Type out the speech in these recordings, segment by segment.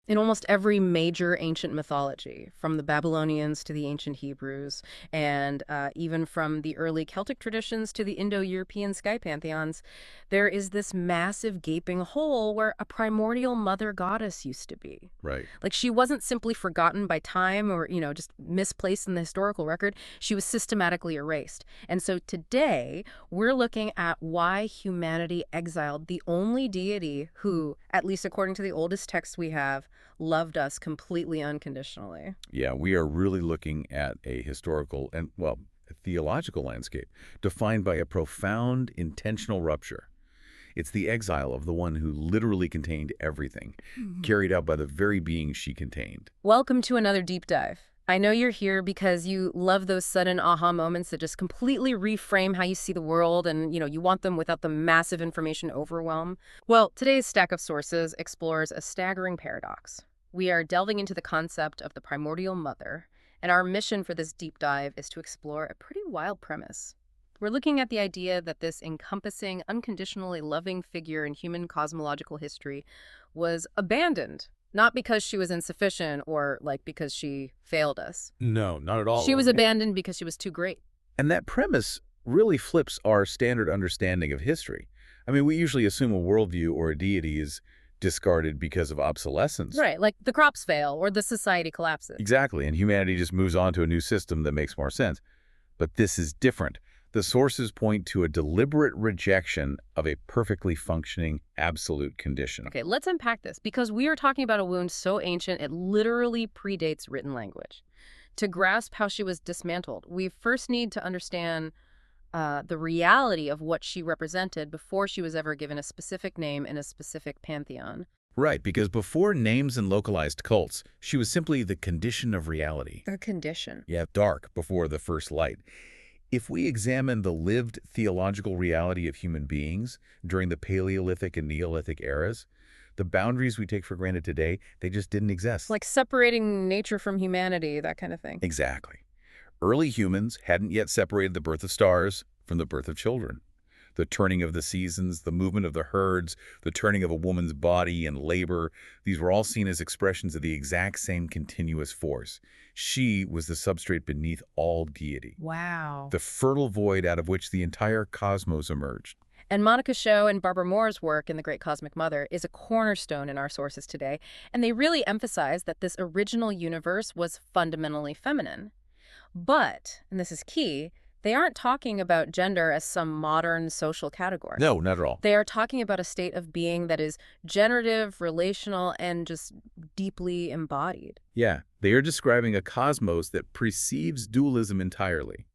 In almost every major ancient mythology, from the Babylonians to the ancient Hebrews, and even from the early Celtic traditions to the Indo-European sky pantheons, there is this massive gaping hole where a primordial mother goddess used to be. Right. Like she wasn't simply forgotten by time or, just misplaced in the historical record. She was systematically erased. And so today, we're looking at why humanity exiled the only deity who, at least according to the oldest texts we have, loved us completely unconditionally. Yeah, we are really looking at a historical and, well, a theological landscape defined by a profound intentional rupture. It's the exile of the one who literally contained everything, carried out by the very being she contained. Welcome to another deep dive. I know you're here because you love those sudden aha moments that just completely reframe how you see the world and, you want them without the massive information overwhelm. Well, today's stack of sources explores a staggering paradox. We are delving into the concept of the primordial mother, and our mission for this deep dive is to explore a pretty wild premise. We're looking at the idea that this encompassing, unconditionally loving figure in human cosmological history was abandoned, not because she was insufficient or because she failed us. No, not at all. She was abandoned because she was too great. And that premise really flips our standard understanding of history. I mean, we usually assume a worldview or a deity is discarded because of obsolescence. Right, like the crops fail or the society collapses. Exactly, and humanity just moves on to a new system that makes more sense. But this is different. The sources point to a deliberate rejection of a perfectly functioning absolute condition. Okay, let's unpack this because we are talking about a wound so ancient it literally predates written language. To grasp how she was dismantled, we first need to understand the reality of what she represented before she was ever given a specific name in a specific pantheon. Right, because before names and localized cults, she was simply the condition of reality. The condition. Yeah, dark before the first light. If we examine the lived theological reality of human beings during the Paleolithic and Neolithic eras, the boundaries we take for granted today, they just didn't exist. Like separating nature from humanity, that kind of thing. Exactly. Early humans hadn't yet separated the birth of stars from the birth of children. The turning of the seasons, the movement of the herds, the turning of a woman's body and labor, these were all seen as expressions of the exact same continuous force. She was the substrate beneath all deity. Wow. The fertile void out of which the entire cosmos emerged. And Monica Scho and Barbara Moore's work in The Great Cosmic Mother is a cornerstone in our sources today, and they really emphasize that this original universe was fundamentally feminine. But, and this is key, they aren't talking about gender as some modern social category. No, not at all. They are talking about a state of being that is generative, relational, and just deeply embodied. Yeah, they are describing a cosmos that precedes dualism entirely.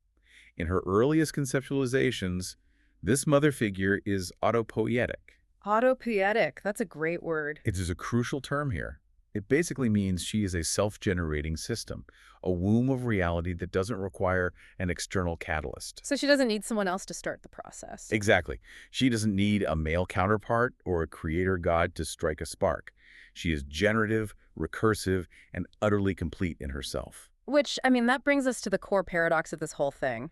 In her earliest conceptualizations, this mother figure is autopoietic. Autopoietic, that's a great word. It is a crucial term here. It basically means she is a self-generating system, a womb of reality that doesn't require an external catalyst. So she doesn't need someone else to start the process. Exactly. She doesn't need a male counterpart or a creator god to strike a spark. She is generative, recursive, and utterly complete in herself. Which, that brings us to the core paradox of this whole thing.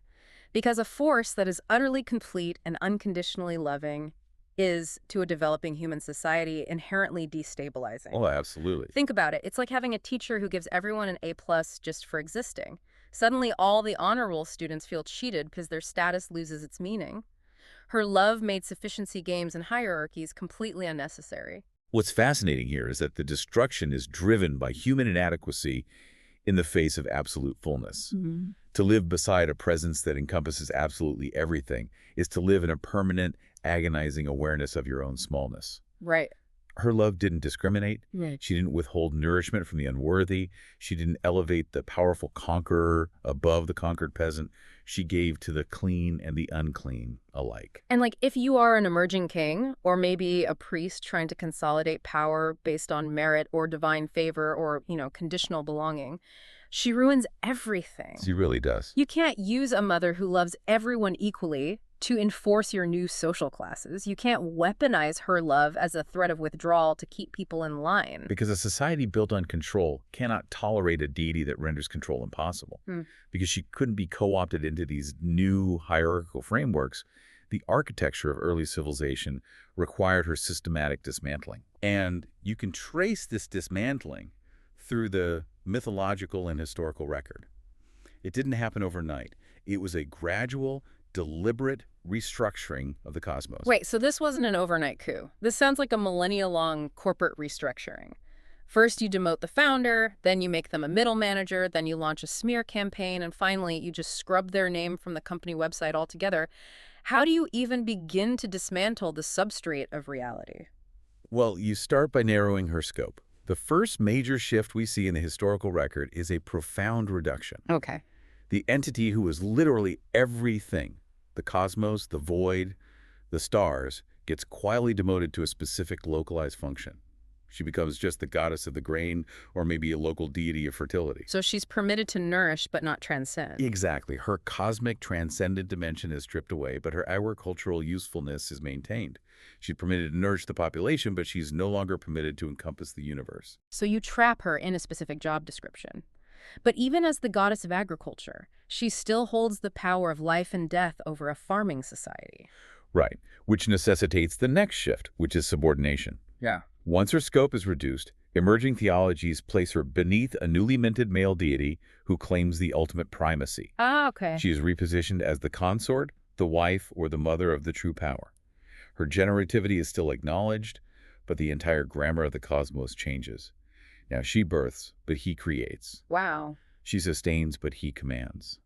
Because a force that is utterly complete and unconditionally loving is, to a developing human society, inherently destabilizing. Oh, absolutely. Think about it. It's like having a teacher who gives everyone an A+ just for existing. Suddenly, all the honor roll students feel cheated because their status loses its meaning. Her love made sufficiency games and hierarchies completely unnecessary. What's fascinating here is that the destruction is driven by human inadequacy in the face of absolute fullness. Mm-hmm. To live beside a presence that encompasses absolutely everything is to live in a permanent, agonizing awareness of your own smallness. Right. Her love didn't discriminate. Right. She didn't withhold nourishment from the unworthy. She didn't elevate the powerful conqueror above the conquered peasant. She gave to the clean and the unclean alike. And if you are an emerging king, or maybe a priest trying to consolidate power based on merit or divine favor or, conditional belonging, she ruins everything. She really does. You can't use a mother who loves everyone equally to enforce your new social classes. You can't weaponize her love as a threat of withdrawal to keep people in line. Because a society built on control cannot tolerate a deity that renders control impossible. Because she couldn't be co-opted into these new hierarchical frameworks, the architecture of early civilization required her systematic dismantling. And you can trace this dismantling through the mythological and historical record. It didn't happen overnight. It was a gradual, deliberate restructuring of the cosmos. Wait, so this wasn't an overnight coup. This sounds like a millennia-long corporate restructuring. First, you demote the founder, then you make them a middle manager, then you launch a smear campaign, and finally, you just scrub their name from the company website altogether. How do you even begin to dismantle the substrate of reality? Well, you start by narrowing her scope. The first major shift we see in the historical record is a profound reduction. Okay. The entity who was literally everything, the cosmos, the void, the stars, gets quietly demoted to a specific localized function. She becomes just the goddess of the grain or maybe a local deity of fertility. So she's permitted to nourish but not transcend. Exactly. Her cosmic transcendent dimension is stripped away, but her agricultural usefulness is maintained. She's permitted to nourish the population, but she's no longer permitted to encompass the universe. So you trap her in a specific job description. But even as the goddess of agriculture, she still holds the power of life and death over a farming society. Right, which necessitates the next shift, which is subordination. Yeah. Once her scope is reduced, emerging theologies place her beneath a newly minted male deity who claims the ultimate primacy. Ah, okay. She is repositioned as the consort, the wife, or the mother of the true power. Her generativity is still acknowledged, but the entire grammar of the cosmos changes. Now she births, but he creates. Wow. She sustains, but he commands.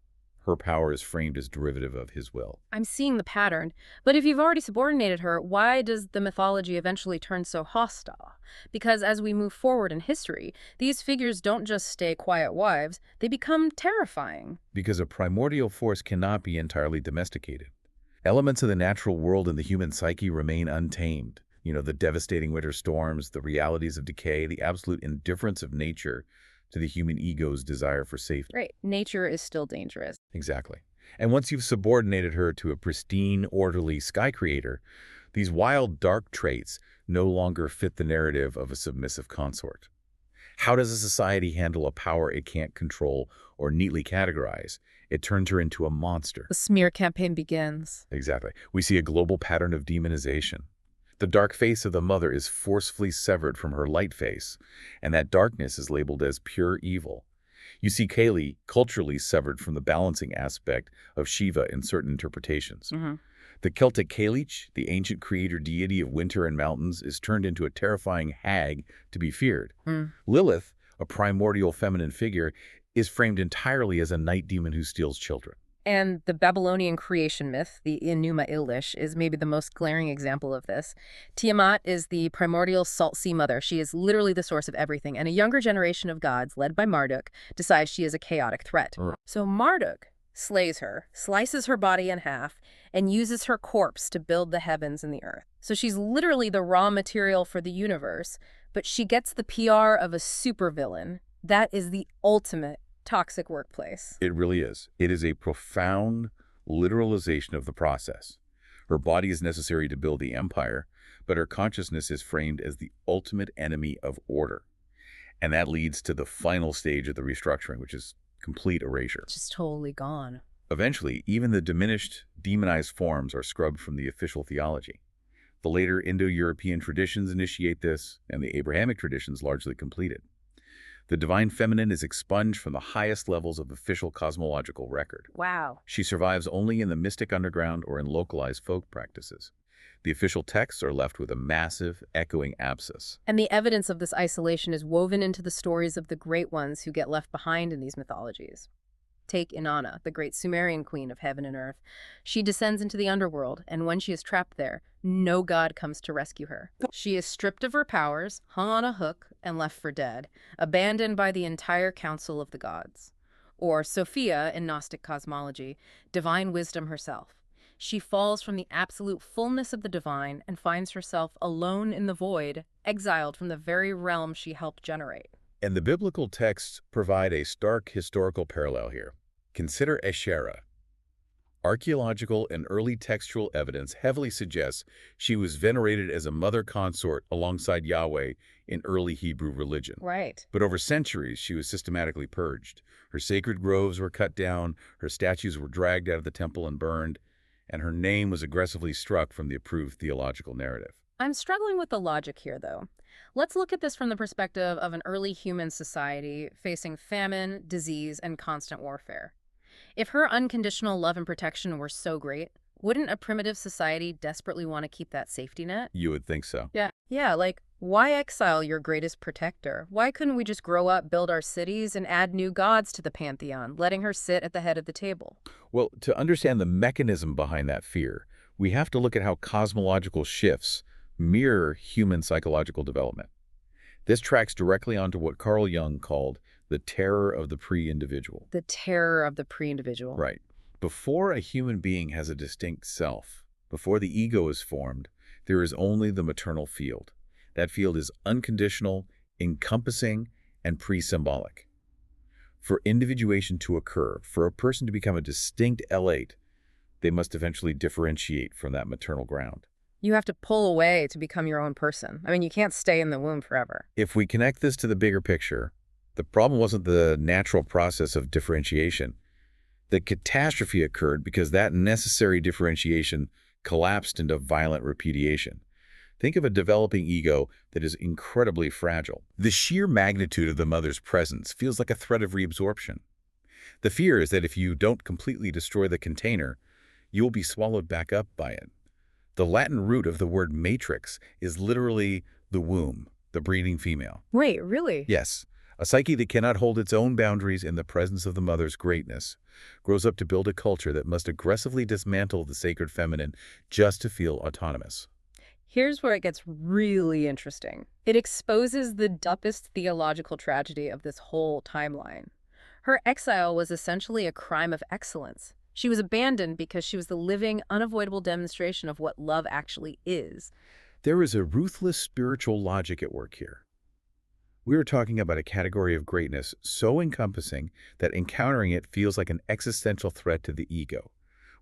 Her power is framed as derivative of his will. I'm seeing the pattern. But if you've already subordinated her, why does the mythology eventually turn so hostile? Because as we move forward in history, these figures don't just stay quiet wives, they become terrifying. Because a primordial force cannot be entirely domesticated. Elements of the natural world and the human psyche remain untamed. The devastating winter storms, the realities of decay, the absolute indifference of nature to the human ego's desire for safety. Right. Nature is still dangerous. Exactly. And once you've subordinated her to a pristine, orderly sky creator, these wild, dark traits no longer fit the narrative of a submissive consort. How does a society handle a power it can't control or neatly categorize? It turns her into a monster. The smear campaign begins. Exactly. We see a global pattern of demonization. The dark face of the mother is forcefully severed from her light face, and that darkness is labeled as pure evil. You see Kali culturally severed from the balancing aspect of Shiva in certain interpretations. The Celtic Kalich, the ancient creator deity of winter and mountains, is turned into a terrifying hag to be feared. Lilith, a primordial feminine figure, is framed entirely as a night demon who steals children. And the Babylonian creation myth, the Enuma Elish, is maybe the most glaring example of this. Tiamat is the primordial salt sea mother. She is literally the source of everything, and a younger generation of gods, led by Marduk, decides she is a chaotic threat. So Marduk slays her, slices her body in half, and uses her corpse to build the heavens and the earth. So she's literally the raw material for the universe, but she gets the PR of a supervillain. That is the ultimate toxic workplace. It really is. It is a profound literalization of the process. Her body is necessary to build the empire, but her consciousness is framed as the ultimate enemy of order. And that leads to the final stage of the restructuring, which is complete erasure. Just totally gone. Eventually, even the diminished, demonized forms are scrubbed from the official theology. The later Indo-European traditions initiate this, and the Abrahamic traditions largely complete it. The divine feminine is expunged from the highest levels of official cosmological record. Wow. She survives only in the mystic underground or in localized folk practices. The official texts are left with a massive, echoing abscess. And the evidence of this isolation is woven into the stories of the great ones who get left behind in these mythologies. Take Inanna, the great Sumerian queen of heaven and earth. She descends into the underworld, and when she is trapped there, no god comes to rescue her. She is stripped of her powers, hung on a hook, and left for dead, abandoned by the entire council of the gods. Or Sophia, in Gnostic cosmology, divine wisdom herself. She falls from the absolute fullness of the divine and finds herself alone in the void, exiled from the very realm she helped generate. And the biblical texts provide a stark historical parallel here. Consider Asherah. Archaeological and early textual evidence heavily suggests she was venerated as a mother consort alongside Yahweh in early Hebrew religion. Right. But over centuries, she was systematically purged. Her sacred groves were cut down, her statues were dragged out of the temple and burned, and her name was aggressively struck from the approved theological narrative. I'm struggling with the logic here, though. Let's look at this from the perspective of an early human society facing famine, disease, and constant warfare. If her unconditional love and protection were so great, wouldn't a primitive society desperately want to keep that safety net? You would think so. Yeah. Yeah, like, why exile your greatest protector? Why couldn't we just grow up, build our cities, and add new gods to the pantheon, letting her sit at the head of the table? Well, to understand the mechanism behind that fear, we have to look at how cosmological shifts mirror human psychological development. This tracks directly onto what Carl Jung called the terror of the pre-individual. The terror of the pre-individual. Right. Before a human being has a distinct self, before the ego is formed, there is only the maternal field. That field is unconditional, encompassing, and pre-symbolic. For individuation to occur, for a person to become a distinct L8, they must eventually differentiate from that maternal ground. You have to pull away to become your own person. I mean, you can't stay in the womb forever. If we connect this to the bigger picture, the problem wasn't the natural process of differentiation. The catastrophe occurred because that necessary differentiation collapsed into violent repudiation. Think of a developing ego that is incredibly fragile. The sheer magnitude of the mother's presence feels like a threat of reabsorption. The fear is that if you don't completely destroy the container, you will be swallowed back up by it. The Latin root of the word matrix is literally the womb, the breeding female. Wait, really? Yes, a psyche that cannot hold its own boundaries in the presence of the mother's greatness grows up to build a culture that must aggressively dismantle the sacred feminine just to feel autonomous. Here's where it gets really interesting. It exposes the deepest theological tragedy of this whole timeline. Her exile was essentially a crime of excellence. She was abandoned because she was the living, unavoidable demonstration of what love actually is. There is a ruthless spiritual logic at work here. We are talking about a category of greatness so encompassing that encountering it feels like an existential threat to the ego.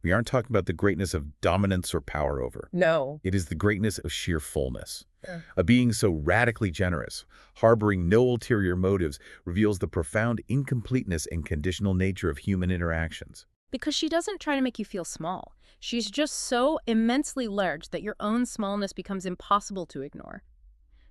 We aren't talking about the greatness of dominance or power over. No. It is the greatness of sheer fullness. Yeah. A being so radically generous, harboring no ulterior motives, reveals the profound incompleteness and conditional nature of human interactions. Because she doesn't try to make you feel small. She's just so immensely large that your own smallness becomes impossible to ignore.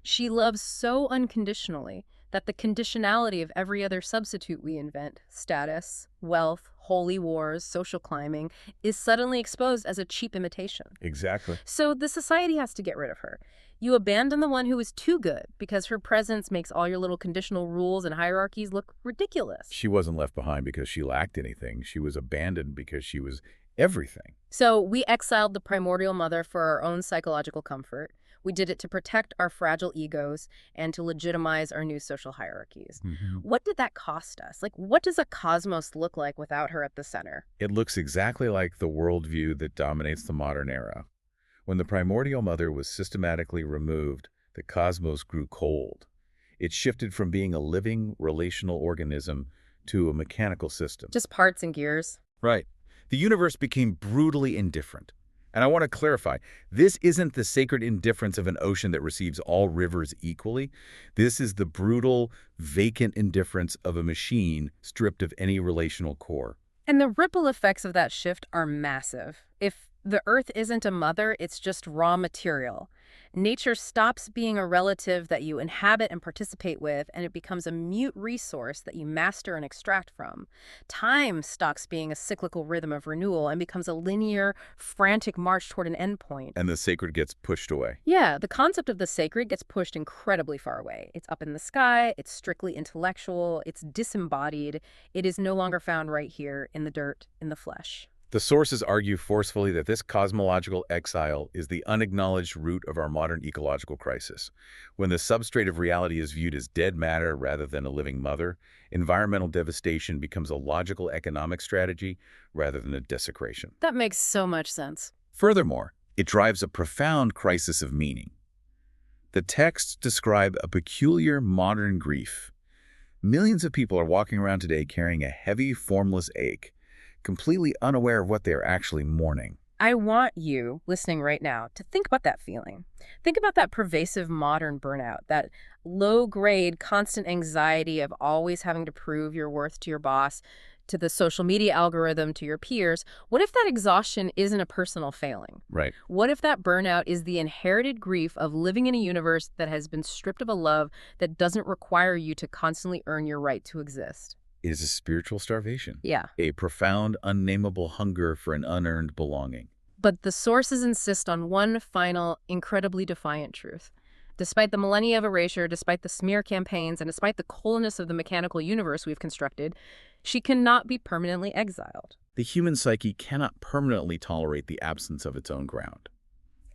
She loves so unconditionally that the conditionality of every other substitute we invent, status, wealth, holy wars, social climbing, is suddenly exposed as a cheap imitation. Exactly. So the society has to get rid of her. You abandon the one who is too good because her presence makes all your little conditional rules and hierarchies look ridiculous. She wasn't left behind because she lacked anything. She was abandoned because she was everything. So we exiled the primordial mother for our own psychological comfort. We did it to protect our fragile egos and to legitimize our new social hierarchies. What did that cost us? Like, what does a cosmos look like without her at the center? It looks exactly like the worldview that dominates the modern era. When the primordial mother was systematically removed, the cosmos grew cold. It shifted from being a living, relational organism to a mechanical system. Just parts and gears. Right. The universe became brutally indifferent. And I want to clarify, this isn't the sacred indifference of an ocean that receives all rivers equally. This is the brutal, vacant indifference of a machine stripped of any relational core. And the ripple effects of that shift are massive. If the Earth isn't a mother, it's just raw material. Nature stops being a relative that you inhabit and participate with, and it becomes a mute resource that you master and extract from. Time stops being a cyclical rhythm of renewal and becomes a linear, frantic march toward an endpoint. And the sacred gets pushed away. Yeah, the concept of the sacred gets pushed incredibly far away. It's up in the sky, it's strictly intellectual, it's disembodied, it is no longer found right here in the dirt, in the flesh. The sources argue forcefully that this cosmological exile is the unacknowledged root of our modern ecological crisis. When the substrate of reality is viewed as dead matter rather than a living mother, environmental devastation becomes a logical economic strategy rather than a desecration. That makes so much sense. Furthermore, it drives a profound crisis of meaning. The texts describe a peculiar modern grief. Millions of people are walking around today carrying a heavy, formless ache, completely unaware of what they are actually mourning. I want you, listening right now, to think about that feeling. Think about that pervasive modern burnout, that low-grade, constant anxiety of always having to prove your worth to your boss, to the social media algorithm, to your peers, what if that exhaustion isn't a personal failing? Right. What if that burnout is the inherited grief of living in a universe that has been stripped of a love that doesn't require you to constantly earn your right to exist? It is a spiritual starvation, Yeah. a profound, unnameable hunger for an unearned belonging. But the sources insist on one final, incredibly defiant truth. Despite the millennia of erasure, despite the smear campaigns, and despite the coldness of the mechanical universe we've constructed, she cannot be permanently exiled. The human psyche cannot permanently tolerate the absence of its own ground.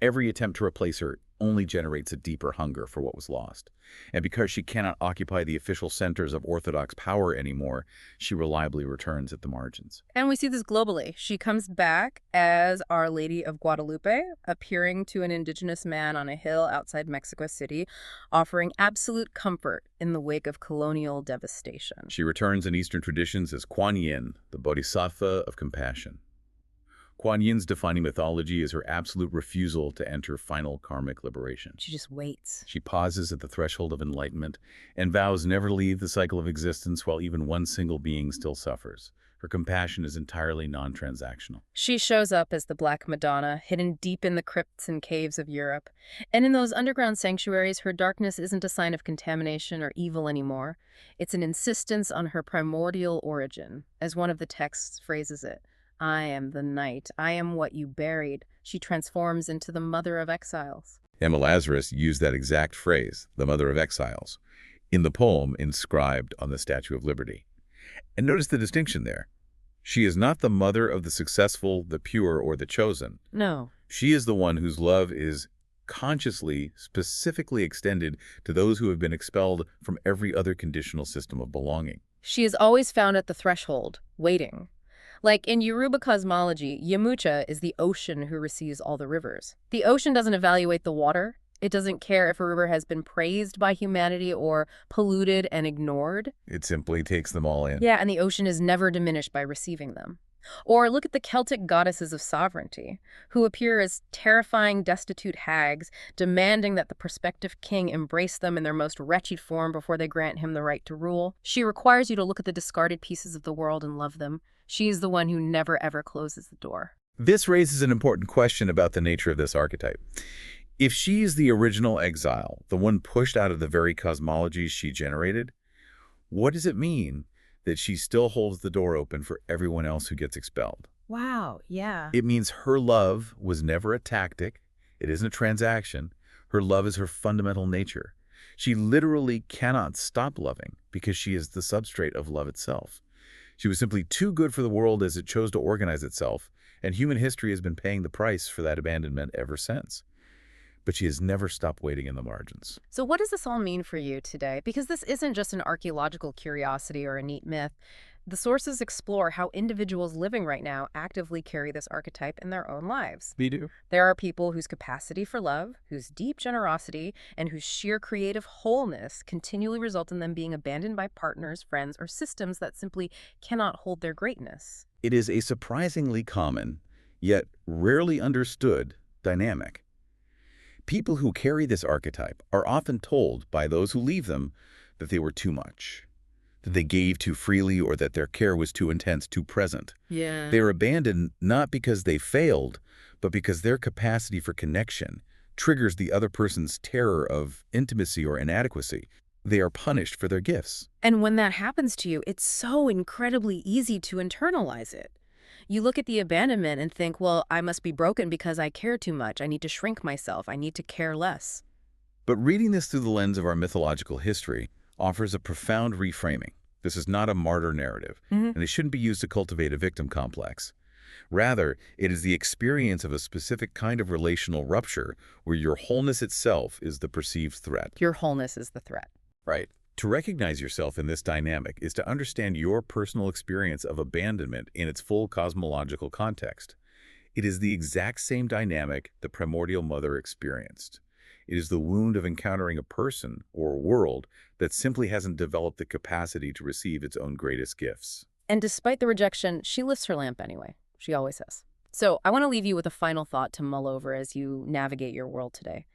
Every attempt to replace her only generates a deeper hunger for what was lost. And because she cannot occupy the official centers of orthodox power anymore, she reliably returns at the margins. And we see this globally. She comes back as Our Lady of Guadalupe, appearing to an indigenous man on a hill outside Mexico City, offering absolute comfort in the wake of colonial devastation. She returns in Eastern traditions as Kuan Yin, the bodhisattva of compassion. Kuan Yin's defining mythology is her absolute refusal to enter final karmic liberation. She just waits. She pauses at the threshold of enlightenment and vows never to leave the cycle of existence while even one single being still suffers. Her compassion is entirely non-transactional. She shows up as the Black Madonna, hidden deep in the crypts and caves of Europe. And in those underground sanctuaries, her darkness isn't a sign of contamination or evil anymore. It's an insistence on her primordial origin, as one of the texts phrases it. I am the night. I am what you buried. She transforms into the mother of exiles. Emma Lazarus used that exact phrase, the mother of exiles, in the poem inscribed on the Statue of Liberty. And notice the distinction there. She is not the mother of the successful, the pure, or the chosen. No. She is the one whose love is consciously, specifically extended to those who have been expelled from every other conditional system of belonging. She is always found at the threshold, waiting. Like in Yoruba cosmology, Yamucha is the ocean who receives all the rivers. The ocean doesn't evaluate the water. It doesn't care if a river has been praised by humanity or polluted and ignored. It simply takes them all in. Yeah, and the ocean is never diminished by receiving them. Or look at the Celtic goddesses of sovereignty, who appear as terrifying, destitute hags, demanding that the prospective king embrace them in their most wretched form before they grant him the right to rule. She requires you to look at the discarded pieces of the world and love them. She is the one who never ever closes the door. This raises an important question about the nature of this archetype. If she is the original exile, the one pushed out of the very cosmologies she generated, what does it mean that she still holds the door open for everyone else who gets expelled? Wow, yeah. It means her love was never a tactic. It isn't a transaction. Her love is her fundamental nature. She literally cannot stop loving because she is the substrate of love itself. She was simply too good for the world as it chose to organize itself, and human history has been paying the price for that abandonment ever since. But she has never stopped waiting in the margins. So what does this all mean for you today? Because this isn't just an archaeological curiosity or a neat myth. The sources explore how individuals living right now actively carry this archetype in their own lives. We do. There are people whose capacity for love, whose deep generosity, and whose sheer creative wholeness continually result in them being abandoned by partners, friends, or systems that simply cannot hold their greatness. It is a surprisingly common, yet rarely understood, dynamic. People who carry this archetype are often told by those who leave them that they were too much, that they gave too freely, or that their care was too intense, too present. Yeah. They are abandoned not because they failed, but because their capacity for connection triggers the other person's terror of intimacy or inadequacy. They are punished for their gifts. And when that happens to you, it's so incredibly easy to internalize it. You look at the abandonment and think, well, I must be broken because I care too much. I need to shrink myself. I need to care less. But reading this through the lens of our mythological history offers a profound reframing. This is not a martyr narrative, and it shouldn't be used to cultivate a victim complex. Rather, it is the experience of a specific kind of relational rupture where your wholeness itself is the perceived threat. Your wholeness is the threat. Right. To recognize yourself in this dynamic is to understand your personal experience of abandonment in its full cosmological context. It is the exact same dynamic the primordial mother experienced. It is the wound of encountering a person or a world that simply hasn't developed the capacity to receive its own greatest gifts. And despite the rejection, she lifts her lamp anyway. She always has. So I want to leave you with a final thought to mull over as you navigate your world today.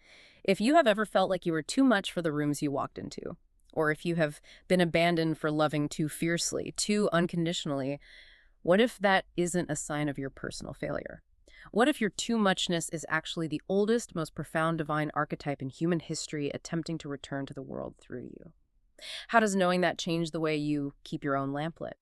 If you have ever felt like you were too much for the rooms you walked into, Or if you have been abandoned for loving too fiercely, too unconditionally, what if that isn't a sign of your personal failure? What if your too muchness is actually the oldest, most profound divine archetype in human history attempting to return to the world through you? How does knowing that change the way you keep your own lamp lit?